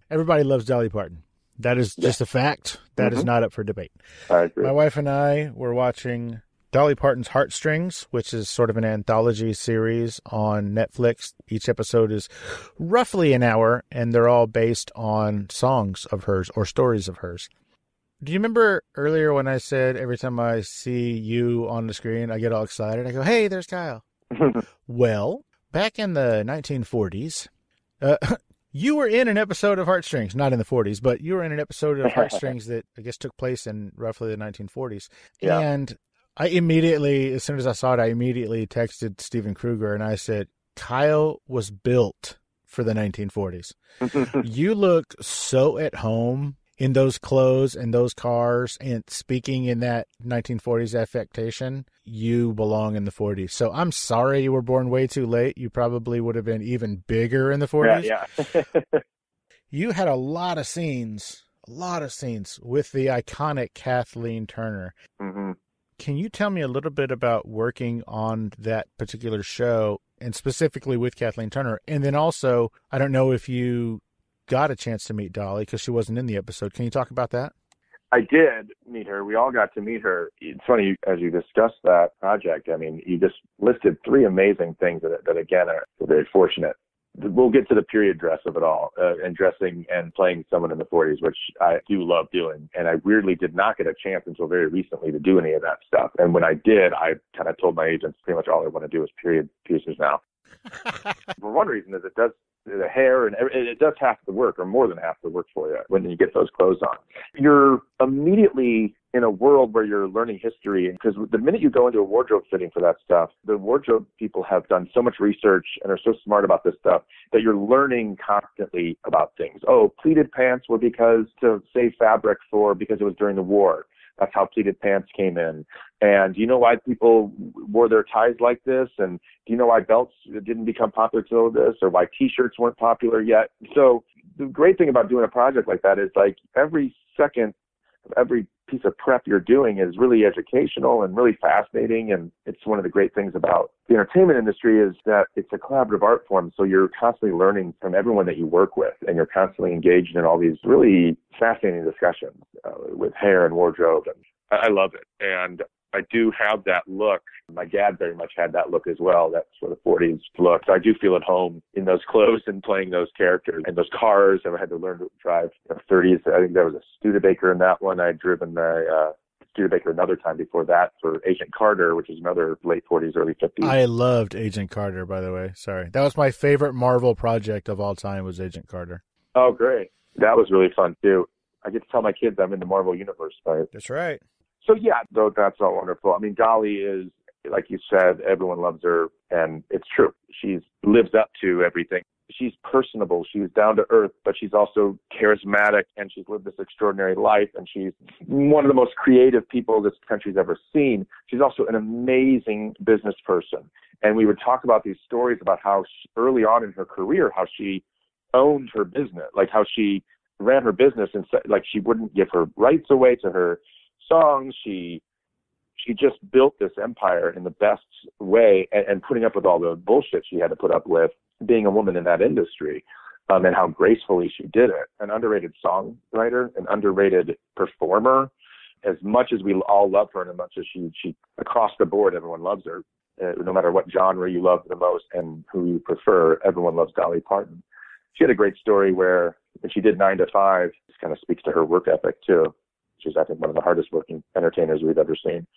Everybody loves Dolly Parton. That is just a fact. That is not up for debate. I agree. My wife and I were watching Dolly Parton's Heartstrings, which is sort of an anthology series on Netflix. Each episode is roughly an hour, and they're all based on songs of hers or stories of hers. Do you remember earlier when I said every time I see you on the screen, I get all excited? I go, hey, there's Kyle. Well, back in the 1940s, you were in an episode of Heartstrings, not in the 40s, but you were in an episode of Heartstrings that I guess took place in roughly the 1940s. Yeah. And I immediately, as soon as I saw it, I immediately texted Stephen Krueger and I said, Kyle was built for the 1940s. You look so at home in those clothes and those cars, and speaking in that 1940s affectation, you belong in the 40s. So I'm sorry you were born way too late. You probably would have been even bigger in the 40s. Yeah. You had a lot of scenes with the iconic Kathleen Turner. Mm-hmm. Can you tell me a little bit about working on that particular show, and specifically with Kathleen Turner? And then also, I don't know if you got a chance to meet Dolly because she wasn't in the episode. Can you talk about that? I did meet her. We all got to meet her. It's funny, as you discussed that project, I mean, you just listed three amazing things that again, are very fortunate. We'll get to the period dress of it all, and dressing and playing someone in the 40s, which I do love doing. And I weirdly did not get a chance until very recently to do any of that stuff. And when I did, I kind of told my agents pretty much all I want to do is period pieces now. For one reason is it does the hair and it does half the work, or more than half the work for you when you get those clothes on. You're immediately in a world where you're learning history, because the minute you go into a wardrobe fitting for that stuff, the wardrobe people have done so much research and are so smart about this stuff that you're learning constantly about things. Oh, pleated pants were because to save fabric because it was during the war. That's how pleated pants came in. And do you know why people wore their ties like this? And do you know why belts didn't become popular till this, or why T-shirts weren't popular yet? So the great thing about doing a project like that is, like, every second of every piece of prep you're doing is really educational and really fascinating. And it's one of the great things about the entertainment industry is that it's a collaborative art form. So you're constantly learning from everyone that you work with, and you're constantly engaged in all these really fascinating discussions with hair and wardrobe. And I love it. And I do have that look. My dad very much had that look as well, that sort of 40s look. So I do feel at home in those clothes and playing those characters and those cars. I had to learn to drive 30s. I think there was a Studebaker in that one. I'd driven the Studebaker another time before that for Agent Carter, which is another late 40s, early 50s. I loved Agent Carter, by the way. Sorry. That was my favorite Marvel project of all time, was Agent Carter. Oh, great. That was really fun, too. I get to tell my kids I'm in the Marvel Universe. Right? That's right. So, yeah, though, that's all wonderful. I mean, Dolly is, like you said, everyone loves her, and it's true. She lives up to everything. She's personable. She's down to earth, but she's also charismatic, and she's lived this extraordinary life, and she's one of the most creative people this country's ever seen. She's also an amazing business person. And we would talk about these stories about how early on in her career, how she owned her business, like how she ran her business, and like she wouldn't give her rights away to her songs. She just built this empire in the best way, and putting up with all the bullshit she had to put up with being a woman in that industry, and how gracefully she did it. An underrated songwriter, an underrated performer. As much as we all love her, and as much as she across the board, everyone loves her. No matter what genre you love the most and who you prefer, everyone loves Dolly Parton. She had a great story where when she did 9 to 5, this kind of speaks to her work ethic too. She's, I think, one of the hardest working entertainers we've ever seen.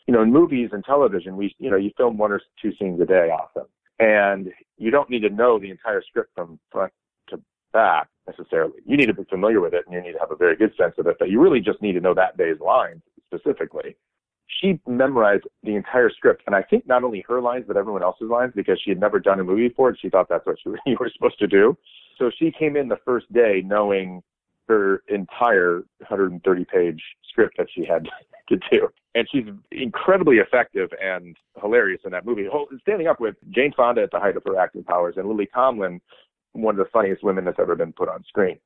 In movies and television, you film 1 or 2 scenes a day often. And you don't need to know the entire script from front to back necessarily. You need to be familiar with it, and you need to have a very good sense of it, but you really just need to know that day's lines specifically. She memorized the entire script, and I think not only her lines, but everyone else's lines, because she had never done a movie before, and she thought that's what you were supposed to do. So she came in the first day knowing her entire 130-page script that she had to do. And she's incredibly effective and hilarious in that movie. Standing up with Jane Fonda at the height of her acting powers, and Lily Tomlin, one of the funniest women that's ever been put on screen.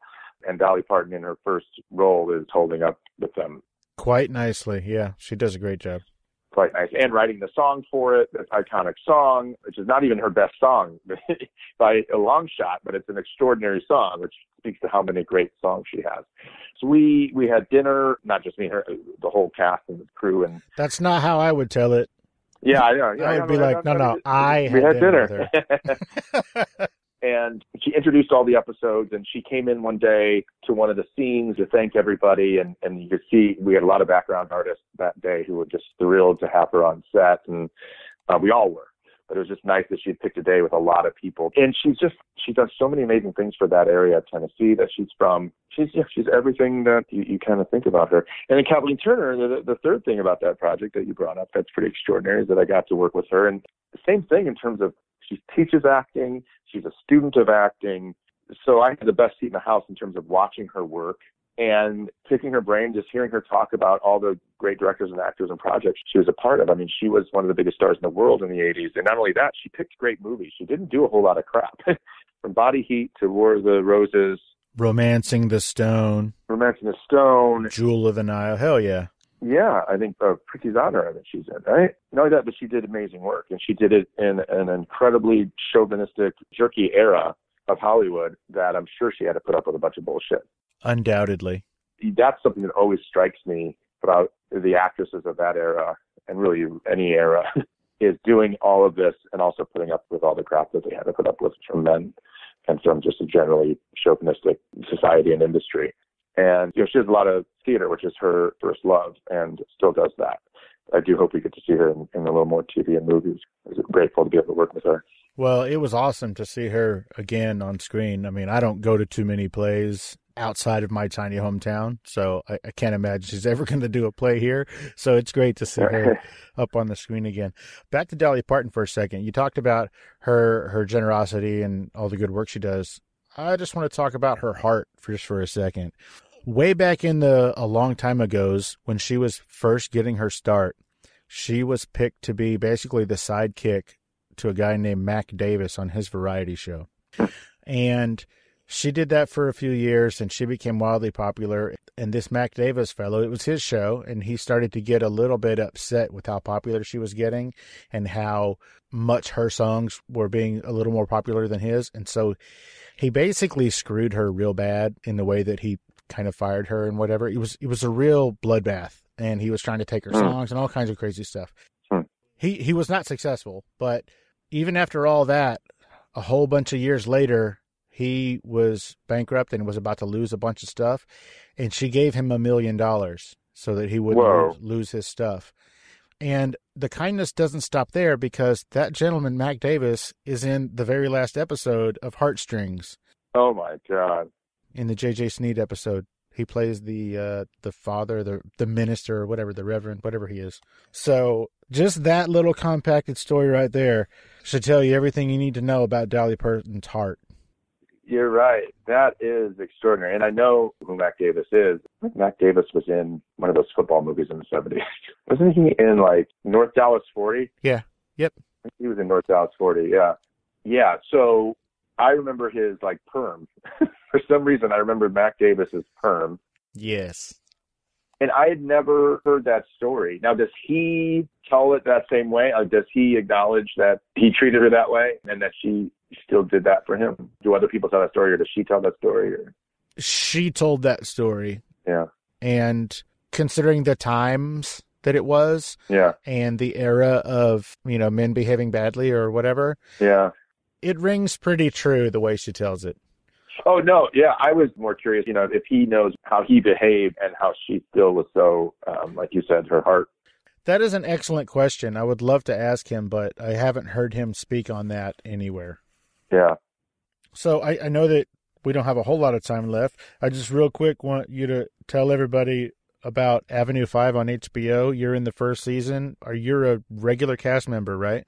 And Dolly Parton in her first role is holding up with them. Quite nicely, yeah. She does a great job. Quite nice. And writing the song for it, this iconic song, which is not even her best song by a long shot, but it's an extraordinary song, which speaks to how many great songs she has. So we had dinner, not just me, her, the whole cast and the crew. And that's not how I would tell it. Yeah, I know. Yeah, I would be like, no, I had dinner with her. And she introduced all the episodes, and she came in one day to one of the scenes to thank everybody. And you could see we had a lot of background artists that day who were just thrilled to have her on set. And we all were. But it was just nice that she had picked a day with a lot of people. And she does so many amazing things for that area of Tennessee that she's from. She's everything that you kind of think about her. And then Kathleen Turner, the third thing about that project that you brought up that's pretty extraordinary is that I got to work with her. And the same thing in terms of she teaches acting. She's a student of acting. So I had the best seat in the house in terms of watching her work and picking her brain, just hearing her talk about all the great directors and actors and projects she was a part of. I mean, she was one of the biggest stars in the world in the 80s. And not only that, she picked great movies. She didn't do a whole lot of crap. From Body Heat to War of the Roses. Romancing the Stone. Jewel of the Nile. Hell yeah. Yeah, I think Pretty Honor that she's in, right? Not only that, but she did amazing work. And she did it in an incredibly chauvinistic, jerky era of Hollywood that I'm sure she had to put up with a bunch of bullshit. Undoubtedly. That's something that always strikes me about the actresses of that era, and really any era, is doing all of this and also putting up with all the crap that they had to put up with from men and from just a generally chauvinistic society and industry. And she does a lot of theater, which is her first love, and still does that. I do hope we get to see her in a little more TV and movies. I was grateful to be able to work with her. Well, it was awesome to see her again on screen. I mean, I don't go to too many plays outside of my tiny hometown, so I can't imagine she's ever going to do a play here. So it's great to see her up on the screen again. Back to Dolly Parton for a second. You talked about her generosity and all the good work she does. I just want to talk about her heart for a second. Way back in a long time ago's, when she was first getting her start, she was picked to be basically the sidekick to a guy named Mac Davis on his variety show. And she did that for a few years, and she became wildly popular. And this Mac Davis fellow, it was his show, and he started to get a little bit upset with how popular she was getting and how much her songs were being a little more popular than his. And so he basically screwed her real bad in the way that he kind of fired her and whatever. It was a real bloodbath, and he was trying to take her songs and all kinds of crazy stuff. He was not successful, but even after all that, a whole bunch of years later, he was bankrupt and was about to lose a bunch of stuff, and she gave him $1 million so that he wouldn't lose his stuff. And the kindness doesn't stop there, because that gentleman, Mac Davis, is in the very last episode of Heartstrings. Oh my God. In the J.J. Sneed episode, he plays the father, the minister, or whatever, the reverend, whatever he is. So just that little compacted story right there should tell you everything you need to know about Dolly Parton's heart. You're right. That is extraordinary. And I know who Mac Davis is. Mac Davis was in one of those football movies in the 70s. Wasn't he in like North Dallas 40? Yeah. Yep. He was in North Dallas 40. Yeah. Yeah. So I remember his like perm. For some reason, I remember Mac Davis's perm. Yes. And I had never heard that story. Now, does he tell it that same way? Or does he acknowledge that he treated her that way and that she still did that for him? Do other people tell that story, or does she tell that story? Or? She told that story. Yeah. And considering the times that it was, yeah, and the era of, men behaving badly or whatever, yeah, it rings pretty true the way she tells it. Oh, no. Yeah. I was more curious, if he knows how he behaved and how she still was so, like you said, her heart. That is an excellent question. I would love to ask him, but I haven't heard him speak on that anywhere. Yeah. So I know that we don't have a whole lot of time left. I just real quick want you to tell everybody about Avenue 5 on HBO. You're in the first season. You're a regular cast member, right?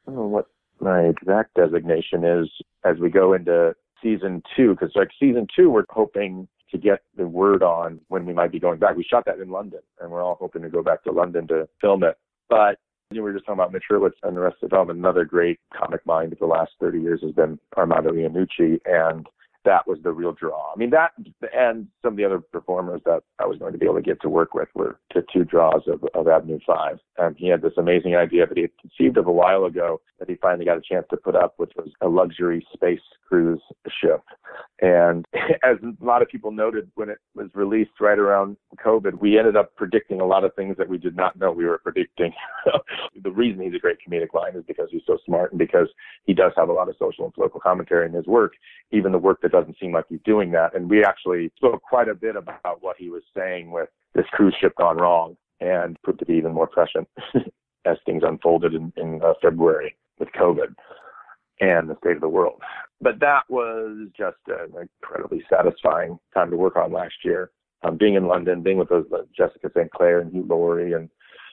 I don't know what my exact designation is as we go into season 2, because season 2, we're hoping to get the word on when we might be going back. We shot that in London, and we're all hoping to go back to London to film it. But we were just talking about Mitch Hurwitz and the rest of the film. Another great comic mind of the last 30 years has been Armando Iannucci, and that was the real draw. I mean, that and some of the other performers that I was going to be able to get to work with were the 2 draws of Avenue 5. And he had this amazing idea that he had conceived of a while ago that he finally got a chance to put up, which was a luxury space cruise ship. And as a lot of people noted when it was released right around COVID, we ended up predicting a lot of things that we did not know we were predicting. The reason he's a great comedic line is because he's so smart and because he does have a lot of social and political commentary in his work, even the work that doesn't seem like he's doing that. And we actually spoke quite a bit about what he was saying with this cruise ship gone wrong, and proved to be even more prescient as things unfolded in February with COVID and the state of the world. But that was just an incredibly satisfying time to work on last year. Being in London, being with those Jessica St. Clair and Hugh Laurie and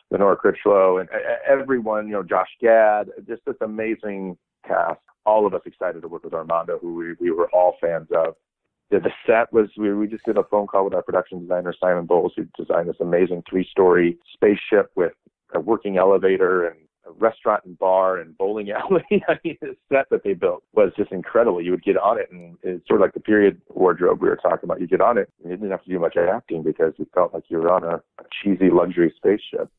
Lenora Critchlow and everyone, Josh Gad, just this amazing cast. All of us excited to work with Armando, who we were all fans of. The set was, we just did a phone call with our production designer, Simon Bowles, who designed this amazing 3-story spaceship with a working elevator and a restaurant and bar and bowling alley. I mean, the set that they built was just incredible. You would get on it, and it's sort of like the period wardrobe we were talking about. You get on it, and you didn't have to do much acting because it felt like you were on a cheesy luxury spaceship.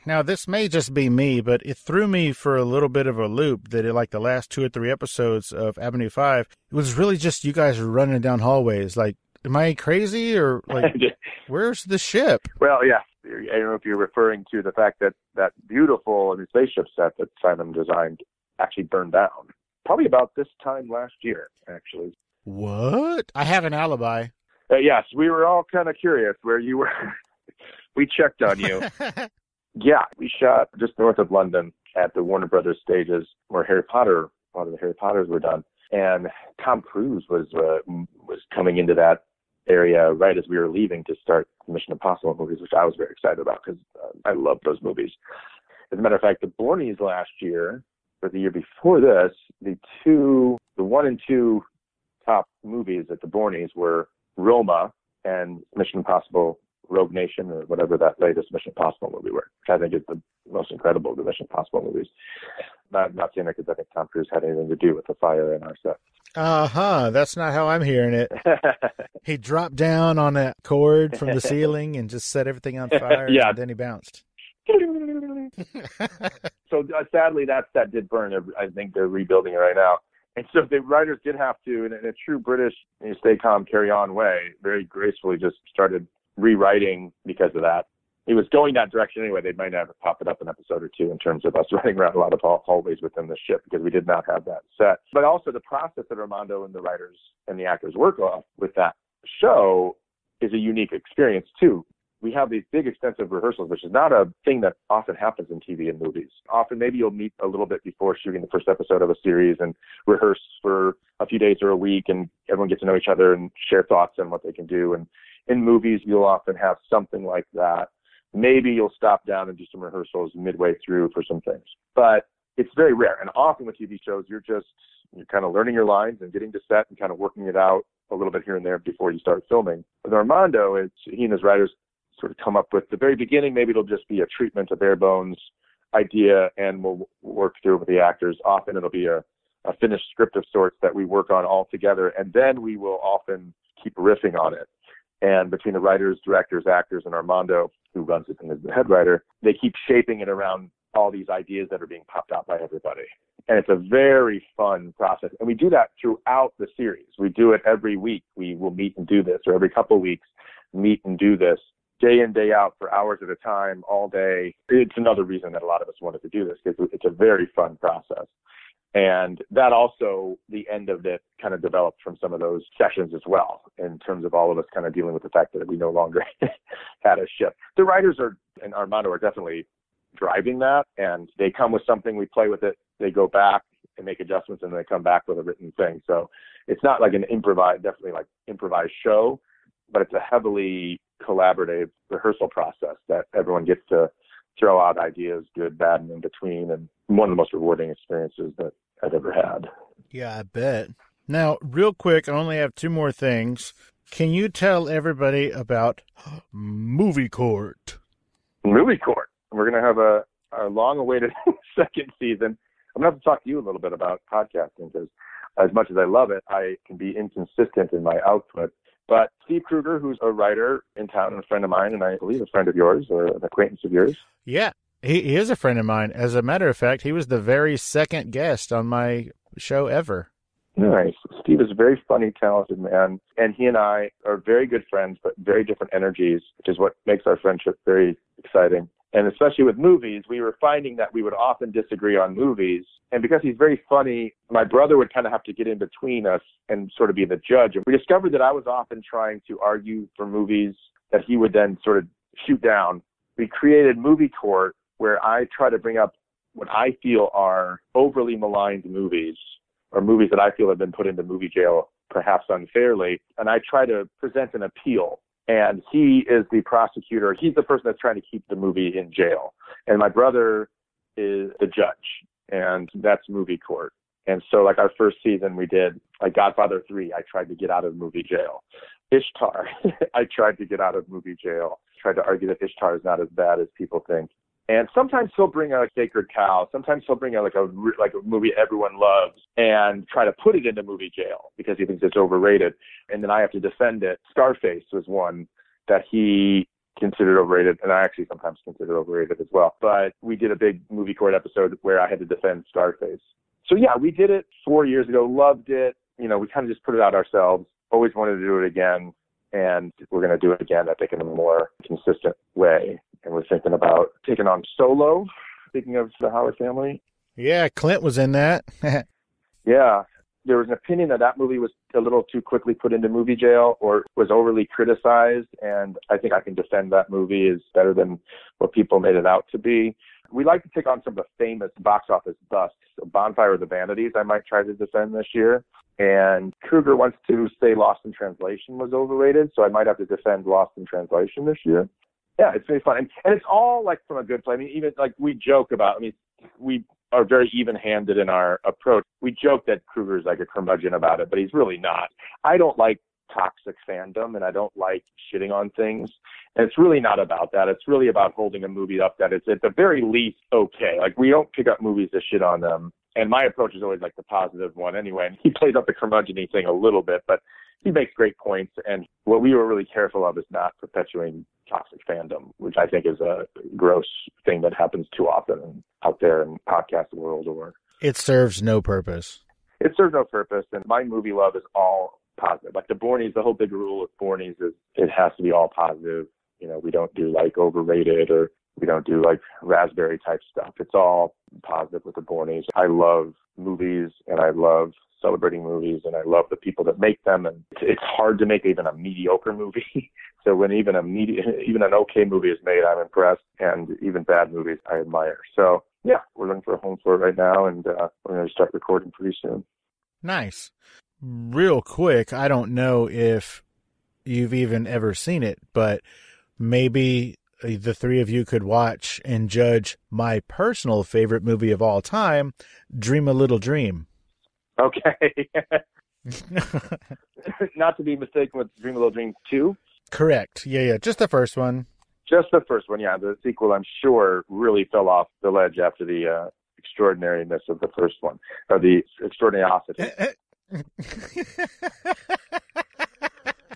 Now, this may just be me, but it threw me for a little bit of a loop that like the last 2 or 3 episodes of Avenue 5, it was really just you guys running down hallways. Like, am I crazy, or like, where's the ship? Well, yeah. I don't know if you're referring to the fact that that beautiful spaceship set that Simon designed actually burned down. Probably about this time last year, actually. What? I have an alibi. Yes, we were all kind of curious where you were. We checked on you. Yeah, we shot just north of London at the Warner Brothers stages where a lot of the Harry Potters were done. And Tom Cruise was coming into that area right as we were leaving to start Mission Impossible movies, which I was very excited about because I love those movies. As a matter of fact, the Bornies last year, or the year before this, the 1 and 2 top movies at the Bornies were Roma and Mission Impossible Rogue Nation, or whatever that latest Mission Impossible movie were, which I think is the most incredible of the Mission Impossible movies. Not saying that because I think Tom Cruise had anything to do with the fire in our set. That's not how I'm hearing it. He dropped down on a cord from the ceiling and just set everything on fire. Yeah. And then he bounced. So sadly, that set did burn. I think they're rebuilding it right now. And so the writers did have to, in a true British stay calm, carry on way, very gracefully just started rewriting because of that. It was going that direction anyway. They might have popped it up an episode or 2 in terms of us running around a lot of hallways within the ship because we did not have that set. But also the process that Armando and the writers and the actors work off with that show is a unique experience too. We have these big extensive rehearsals, which is not a thing that often happens in TV and movies. Often maybe you'll meet a little bit before shooting the first episode of a series and rehearse for a few days or a week, and everyone gets to know each other and share thoughts on what they can do. And in movies, you'll often have something like that. Maybe you'll stop down and do some rehearsals midway through for some things. But it's very rare. And often with TV shows, you're kind of learning your lines and getting to set and kind of working it out a little bit here and there before you start filming. With Armando, he and his writers sort of come up with the very beginning. Maybe it'll just be a treatment, a bare bones idea, and we'll work through it with the actors. Often it'll be a finished script of sorts that we work on all together, and then we will often keep riffing on it. And between the writers, directors, actors, and Armando, who runs it and is the head writer, they keep shaping it around all these ideas that are being popped out by everybody. And it's a very fun process. And we do that throughout the series. We do it every week. We will meet and do this, or every couple of weeks, meet and do this, day in, day out, for hours at a time, all day. It's another reason that a lot of us wanted to do this, because it's a very fun process. And that also, the end of it kind of developed from some of those sessions as well, in terms of all of us kind of dealing with the fact that we no longer had a ship. The writers and Armando are definitely driving that, and they come with something, we play with it, they go back and make adjustments, and they come back with a written thing. So it's not like an improvised show, but it's a heavily collaborative rehearsal process that everyone gets to throw out ideas, good, bad, and in between, and one of the most rewarding experiences that I've ever had. Yeah, I bet. Now, real quick, I only have two more things. Can you tell everybody about Movie Court? Movie Court. We're going to have a long-awaited second season. I'm going to have to talk to you a little bit about podcasting, because as much as I love it, I can be inconsistent in my output. But Steve Krueger, who's a writer in town and a friend of mine, and I believe a friend of yours or an acquaintance of yours. Yeah, he is a friend of mine. As a matter of fact, he was the very second guest on my show ever. Nice. Steve is a very funny, talented man, and he and I are very good friends, but very different energies, which is what makes our friendship very exciting. And especially with movies, we were finding that we would often disagree on movies. And because he's very funny, my brother would kind of have to get in between us and sort of be the judge. And we discovered that I was often trying to argue for movies that he would then sort of shoot down. We created Movie Court, where I try to bring up what I feel are overly maligned movies, or movies that I feel have been put into movie jail, perhaps unfairly. And I try to present an appeal. And he is the prosecutor. He's the person that's trying to keep the movie in jail. And my brother is the judge. And that's Movie Court. And so, like, our first season we did, like Godfather 3, I tried to get out of movie jail. Ishtar, I tried to get out of movie jail. Tried to argue that Ishtar is not as bad as people think. And sometimes he'll bring a Sacred Cow. Sometimes he'll bring a movie everyone loves and try to put it into movie jail because he thinks it's overrated. And then I have to defend it. Scarface was one that he considered overrated, and I actually sometimes consider overrated as well. But we did a big Movie Court episode where I had to defend Scarface. So yeah, we did it 4 years ago, loved it. You know, we kind of just put it out ourselves, always wanted to do it again. And we're going to do it again, I think, in a more consistent way. And we're thinking about taking on Solo, speaking of the Howard family. Yeah, Clint was in that. Yeah. There was an opinion that movie was a little too quickly put into movie jail or was overly criticized. And I think I can defend that movie as better than what people made it out to be. We like to take on some of the famous box office busts. So Bonfire of the Vanities, I might try to defend this year. And Krueger wants to say Lost in Translation was overrated, so I might have to defend Lost in Translation this year. Yeah, it's very fun. And it's all like from a good place. I mean, even like we joke about, we are very even-handed in our approach. We joke that Krueger's like a curmudgeon about it, but he's really not. I don't like toxic fandom, and I don't like shitting on things. And it's really not about that. It's really about holding a movie up that it's at the very least okay. Like, we don't pick up movies to shit on them. And my approach is always like the positive one anyway. And he plays up the curmudgeon-y thing a little bit, but he makes great points. And what we were really careful of is not perpetuating toxic fandom, which I think is a gross thing that happens too often out there in the podcast world. Or it serves no purpose. It serves no purpose. And my movie love is all positive. Like the Bornies, the whole big rule with Bornies is it has to be all positive. You know, we don't do like overrated or we don't do like raspberry type stuff. It's all positive with the Bornies. I love movies and I love celebrating movies and I love the people that make them. And it's hard to make even a mediocre movie. So when even an okay movie is made, I'm impressed. And even bad movies I admire. So yeah, we're looking for a home for it right now. And we're going to start recording pretty soon. Nice. Real quick, I don't know if you've even ever seen it, but maybe the three of you could watch and judge my personal favorite movie of all time, Dream a Little Dream. Okay. Not to be mistaken with Dream a Little Dream 2? Correct. Yeah. Just the first one. Just the first one, yeah. The sequel, I'm sure, really fell off the ledge after the extraordinariness of the first one, or the extraordinarity.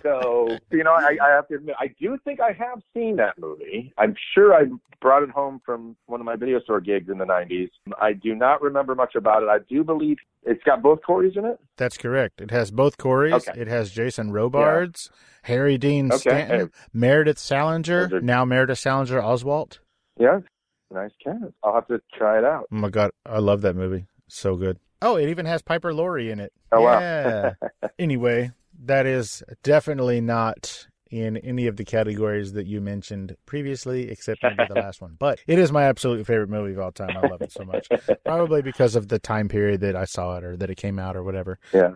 So, I have to admit, I do think I have seen that movie. I'm sure I brought it home from one of my video store gigs in the 90s. I do not remember much about it. I do believe it's got both Corys in it. That's correct. It has both Corys. Okay. It has Jason Robards, Harry Dean Stanton, Meredith Salinger, now Meredith Salinger Oswalt. Yeah, nice cast. I'll have to try it out. Oh, my God. I love that movie. So good. Oh, it even has Piper Laurie in it. Oh, yeah. Wow. Anyway, that is definitely not in any of the categories that you mentioned previously, except maybe the last one. But it is my absolute favorite movie of all time. I love it so much. Probably because of the time period that I saw it or that it came out or whatever. Yeah.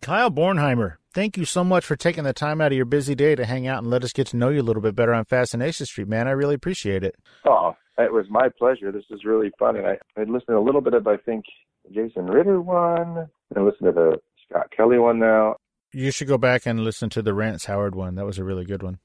Kyle Bornheimer, thank you so much for taking the time out of your busy day to hang out and let us get to know you a little bit better on Fascination Street, man. I really appreciate it. Oh, it was my pleasure. This is really fun. And I listened to a little bit of, I think, Jason Ritter one. I listened to the Scott Kelly one now. You should go back and listen to the Rance Howard one. That was a really good one.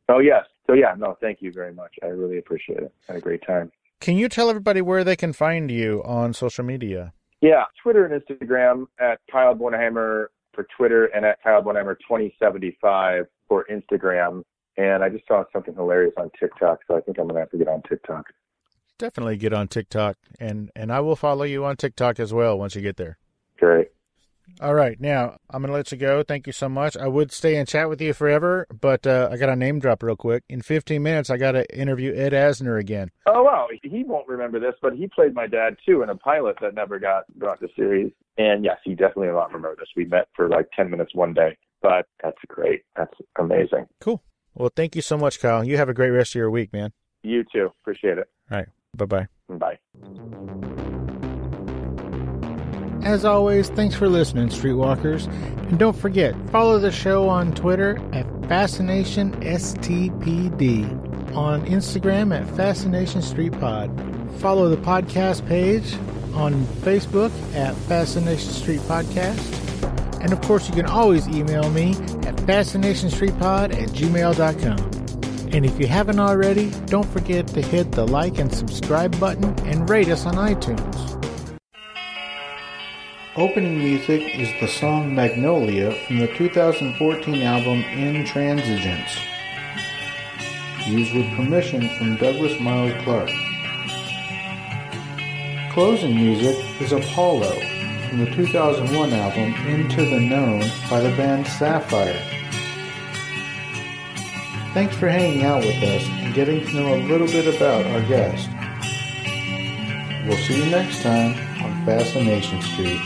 Oh, yes. So, yeah, no, thank you very much. I really appreciate it. Had a great time. Can you tell everybody where they can find you on social media? Yeah, Twitter and Instagram at Kyle Bornheimer for Twitter and at Kyle Bornheimer 2075 for Instagram. And I just saw something hilarious on TikTok, so I think I'm going to have to get on TikTok. Definitely get on TikTok, and I will follow you on TikTok as well once you get there. Great. All right, now I'm going to let you go. Thank you so much. I would stay and chat with you forever, but I got a name drop real quick. In 15 minutes, I got to interview Ed Asner again. Oh, wow. He won't remember this, but he played my dad, too, in a pilot that never got brought to series. And, yes, he definitely will not remember this. We met for like 10 minutes one day, but that's great. That's amazing. Cool. Well, thank you so much, Kyle. You have a great rest of your week, man. You, too. Appreciate it. All right. Bye-bye. Bye. As always, thanks for listening, Streetwalkers. And don't forget, follow the show on Twitter at FascinationSTPD, on Instagram at Fascination Street Pod. Follow the podcast page on Facebook at Fascination Street Podcast. And of course, you can always email me at fascinationstreetpod@gmail.com. And if you haven't already, don't forget to hit the like and subscribe button and rate us on iTunes. Opening music is the song Magnolia from the 2014 album Intransigence, used with permission from Douglas Miles Clark. Closing music is Apollo from the 2001 album Into the Known by the band Sapphire. Thanks for hanging out with us and getting to know a little bit about our guest. We'll see you next time on Fascination Street.